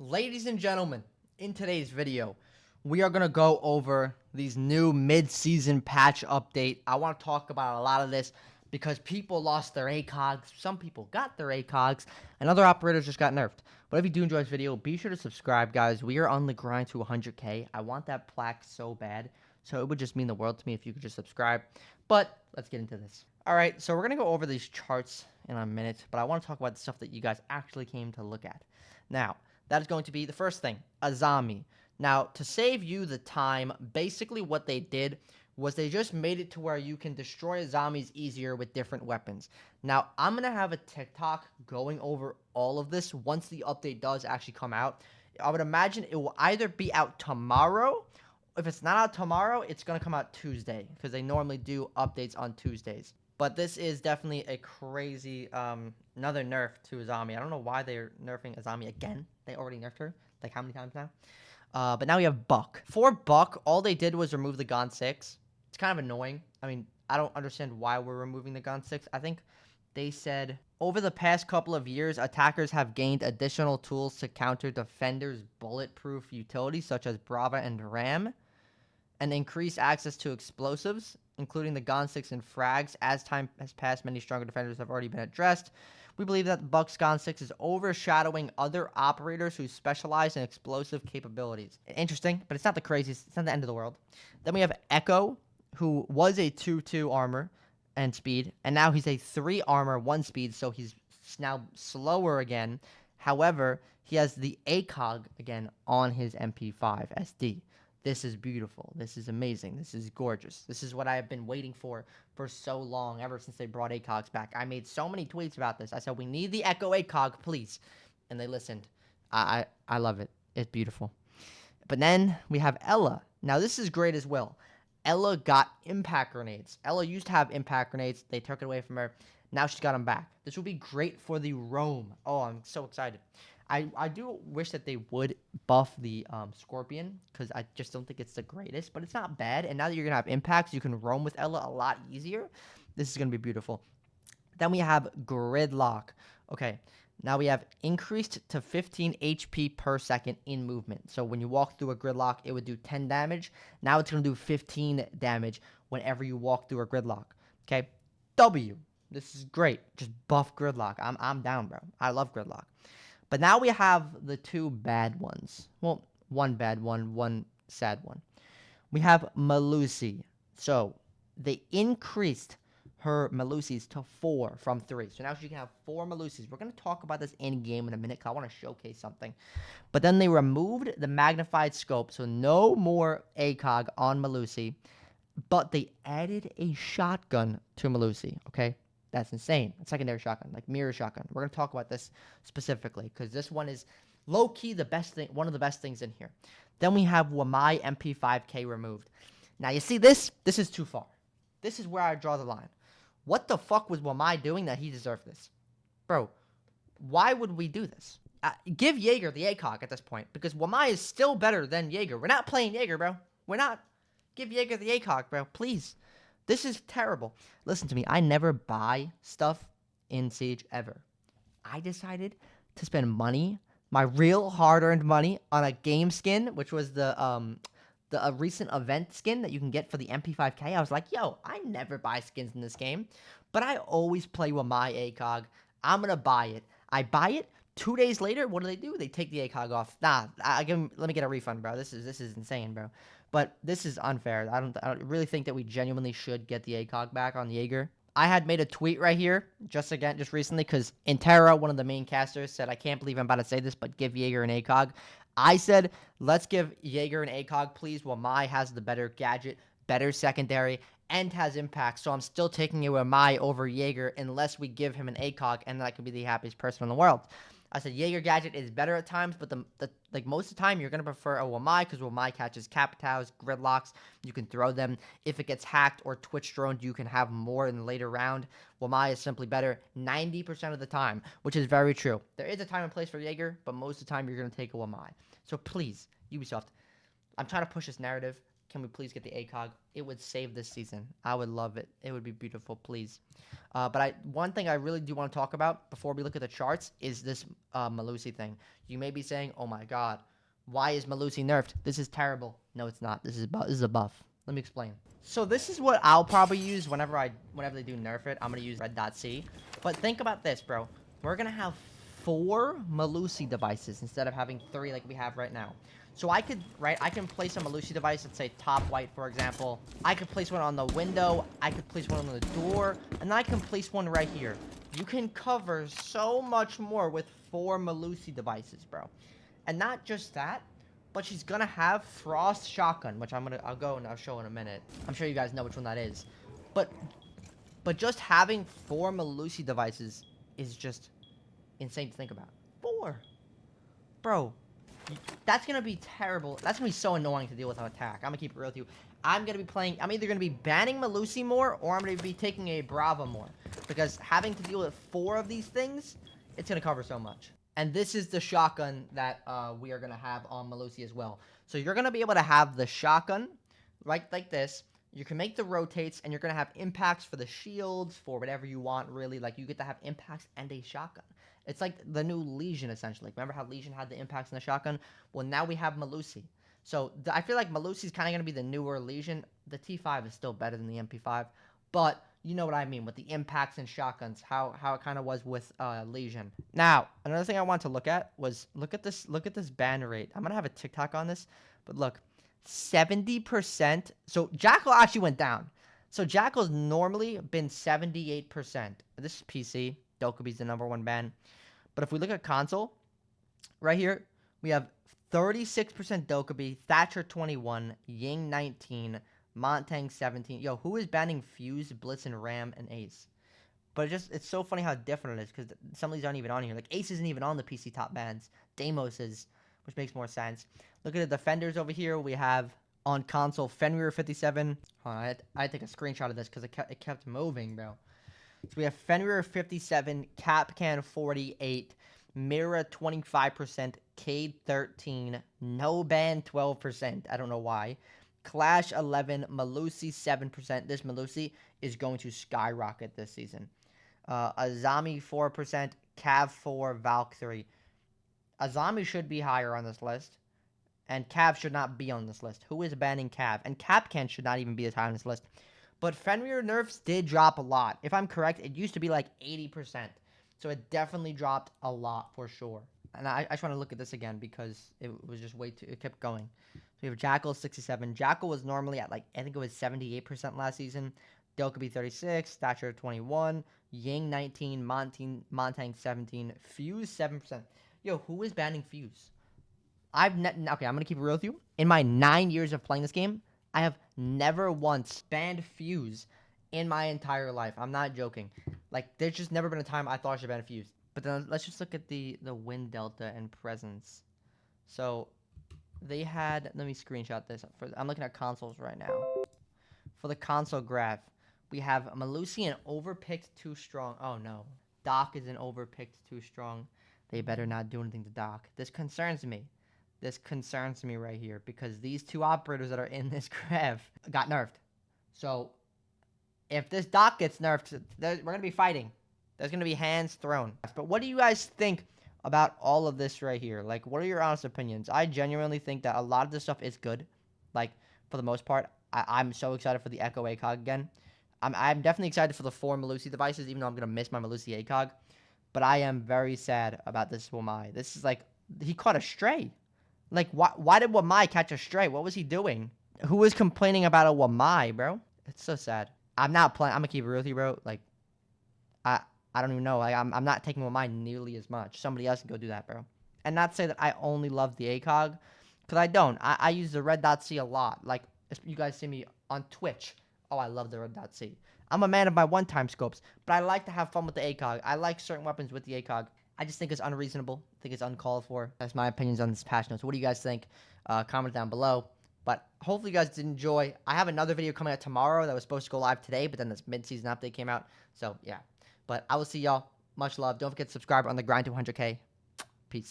Ladies and gentlemen, in today's video, we are going to go over these new mid-season patch update. I want to talk about a lot of this because people lost their ACOGs, some people got their ACOGs, and other operators just got nerfed. But if you do enjoy this video, be sure to subscribe, guys. We are on the grind to 100K. I want that plaque so bad, so it would just mean the world to me if you could just subscribe. But let's get into this. All right, so we're going to go over these charts in a minute, but I want to talk about the stuff that you guys actually came to look at. Now, that is going to be the first thing, Azami. Now, to save you the time, basically what they did was they just made it to where you can destroy Azamis easier with different weapons. Now, I'm going to have a TikTok going over all of this once the update does actually come out. I would imagine it will either be out tomorrow. If it's not out tomorrow, it's going to come out Tuesday because they normally do updates on Tuesdays. But this is definitely a crazy, another nerf to Azami. I don't know why they're nerfing Azami again. They already nerfed her, like how many times now? But now we have Buck. For Buck, all they did was remove the Gon 6. It's kind of annoying. I mean, I don't understand why we're removing the Gon 6. I think they said, over the past couple of years, attackers have gained additional tools to counter defenders' bulletproof utilities, such as Brava and Ram, and increase access to explosives, including the Gon 6 and frags. As time has passed, many stronger defenders have already been addressed. We believe that Buck's Gon 6 is overshadowing other operators who specialize in explosive capabilities. Interesting, but it's not the craziest. It's not the end of the world. Then we have Echo, who was a 2-2 armor and speed, and now he's a 3 armor, 1 speed, so he's now slower again. However, he has the ACOG again on his MP5 SD. This is beautiful. This is amazing. This is gorgeous. This is what I have been waiting for so long, ever since they brought ACOGs back. I made so many tweets about this. I said, we need the Echo ACOG, please. And they listened. I love it. It's beautiful. But then we have Ella. Now, this is great as well. Ella got impact grenades. Ella used to have impact grenades. They took it away from her. Now she's got them back. This will be great for the roam. Oh, I'm so excited. I do wish that they would buff the Scorpion, because I just don't think it's the greatest, but it's not bad. And now that you're going to have impacts, you can roam with Ella a lot easier. This is going to be beautiful. Then we have Gridlock. Okay, now we have increased to 15 HP per second in movement. So when you walk through a Gridlock, it would do 10 damage. Now it's going to do 15 damage whenever you walk through a Gridlock. Okay, W. This is great. Just buff Gridlock. I'm down, bro. I love Gridlock. But now we have the two bad ones. Well, one bad one, one sad one. We have Melusi. So they increased her Melusis to 4 from 3. So now she can have 4 Melusis. We're going to talk about this in-game in a minute because I want to showcase something. But then they removed the magnified scope, so no more ACOG on Melusi. But they added a shotgun to Melusi, okay? That's insane. A secondary shotgun, like mirror shotgun. We're going to talk about this specifically because this one is low-key the best thing, one of the best things in here. Then we have Wamai MP5K removed. Now, you see this? This is too far. This is where I draw the line. What the fuck was Wamai doing that he deserved this? Bro, why would we do this? Give Jaeger the ACOG at this point because Wamai is still better than Jaeger. We're not playing Jaeger, bro. We're not. Give Jaeger the ACOG, bro. Please. This is terrible. Listen to me. I never buy stuff in Siege ever. I decided to spend money, my real hard-earned money, on a game skin, which was the recent event skin that you can get for the MP5K. I was like, yo, I never buy skins in this game, but I always play with my ACOG. I'm gonna buy it. I buy it. 2 days later, what do? They take the ACOG off. Nah, let me get a refund, bro. This is insane, bro. But this is unfair. I don't really think that we genuinely should get the ACOG back on Jaeger. I had made a tweet right here just recently because Intera, one of the main casters, said, I can't believe I'm about to say this, but give Jaeger an ACOG. I said, let's give Jaeger an ACOG, please. Wamai has the better gadget, better secondary, and has impact. So I'm still taking it Wamai over Jaeger unless we give him an ACOG, and that could be the happiest person in the world. I said Jaeger gadget is better at times, but like most of the time, you're going to prefer a Wamai because Wamai catches Capitaos, Gridlocks. You can throw them. If it gets hacked or Twitch droned, you can have more in the later round. Wamai is simply better 90% of the time, which is very true. There is a time and place for Jaeger, but most of the time, you're going to take a Wamai. So please, Ubisoft, I'm trying to push this narrative. can we please get the ACOG? It would save this season. I would love it. It would be beautiful, please. But one thing I really do want to talk about before we look at the charts is this Melusi thing. You may be saying, oh my god, why is Melusi nerfed? This is terrible. No, it's not. This is a buff. Let me explain. So this is what I'll probably use whenever they do nerf it. I'm going to use red.c. But think about this, bro. We're going to have 4 Melusi devices instead of having 3 like we have right now. So I can place a Melusi device, let's say top white, for example. I could place one on the window. I could place one on the door. And I can place one right here. You can cover so much more with 4 Melusi devices, bro. And not just that, but she's gonna have Frost Shotgun, which I'll go and I'll show in a minute. I'm sure you guys know which one that is. But just having 4 Melusi devices is just insane to think about. 4. Bro. That's going to be terrible. That's going to be so annoying to deal with on attack. I'm going to keep it real with you. I'm either going to be banning Melusi more, or I'm going to be taking a Brava more. Because having to deal with 4 of these things, it's going to cover so much. And this is the shotgun that we are going to have on Melusi as well. So you're going to be able to have the shotgun, right, like this. You can make the rotates, and you're going to have impacts for the shields, for whatever you want, really. Like, you get to have impacts and a shotgun. It's like the new Legion, essentially. Remember how Legion had the impacts in the shotgun? Well, now we have Melusi. So, I feel like Melusi is kind of going to be the newer Legion. The T5 is still better than the MP5. But, you know what I mean with the impacts and shotguns. How it kind of was with Legion. Now, another thing I want to look at was, look at this ban rate. I'm going to have a TikTok on this. But look, 70%. So, Jackal actually went down. So, Jackal's normally been 78%. This is PC. Dokubi's the #1 ban. But if we look at console, right here, we have 36% Dokubi, Thatcher 21, Ying 19, Montang 17. Yo, who is banning Fuse, Blitz, and Ram, and Ace? But it's so funny how different it is, because some of these aren't even on here. Like, Ace isn't even on the PC top bans. Deimos is, which makes more sense. Look at the defenders over here. We have, on console, Fenrir 57. Hold on, I had to take a screenshot of this, because it kept moving, bro. So we have Fenrir 57, Capcan 48, Mira 25%, Cade 13, No Ban 12%. I don't know why. Clash 11, Melusi 7%. This Melusi is going to skyrocket this season. Azami 4%, Cav 4, Valk 3. Azami should be higher on this list, and Cav should not be on this list. Who is banning Cav? And Capcan should not even be as high on this list. But Fenrir nerfs did drop a lot. If I'm correct, it used to be like 80%. So it definitely dropped a lot for sure. And I just want to look at this again because it was just way too... It kept going. So we have Jackal 67. Jackal was normally at like... I think it was 78% last season. Dokubi 36. Thatcher 21. Ying 19. Montang 17. Fuse 7%. Yo, who is banning Fuse? Okay, I'm going to keep it real with you. In my 9 years of playing this game, I have never once banned Fuse in my entire life. I'm not joking. Like, there's just never been a time I thought I should ban Fuse. But then let's just look at the win delta and presence. So, they had... Let me screenshot this. I'm looking at consoles right now. For the console graph, we have Melusi and overpicked too strong. Oh, no. Doc is an overpicked too strong. They better not do anything to Doc. This concerns me. This concerns me right here because these 2 operators that are in this graph got nerfed. So, if this Doc gets nerfed, we're going to be fighting. There's going to be hands thrown. But what do you guys think about all of this right here? Like, what are your honest opinions? I genuinely think that a lot of this stuff is good. Like, for the most part, I'm so excited for the Echo ACOG again. I'm definitely excited for the 4 Melusi devices, even though I'm going to miss my Melusi ACOG. But I am very sad about this Wamai. This is like, he caught a stray. Like, why did Wamai catch a stray? What was he doing? Who was complaining about a Wamai, bro? It's so sad. I'm not playing. I'm gonna keep it real with you, bro. Like, I don't even know. Like, I'm not taking Wamai nearly as much. Somebody else can go do that, bro. And not say that I only love the ACOG, because I don't. I use the red.c a lot. Like, you guys see me on Twitch. Oh, I love the red.c. I'm a man of my one-time scopes, but I like to have fun with the ACOG. I like certain weapons with the ACOG. I just think it's unreasonable. I think it's uncalled for. That's my opinions on this patch notes. What do you guys think? Comment down below. But hopefully you guys did enjoy. I have another video coming out tomorrow that was supposed to go live today, but then this mid-season update came out. So, yeah. But I will see y'all. Much love. Don't forget to subscribe on the grind to 100K.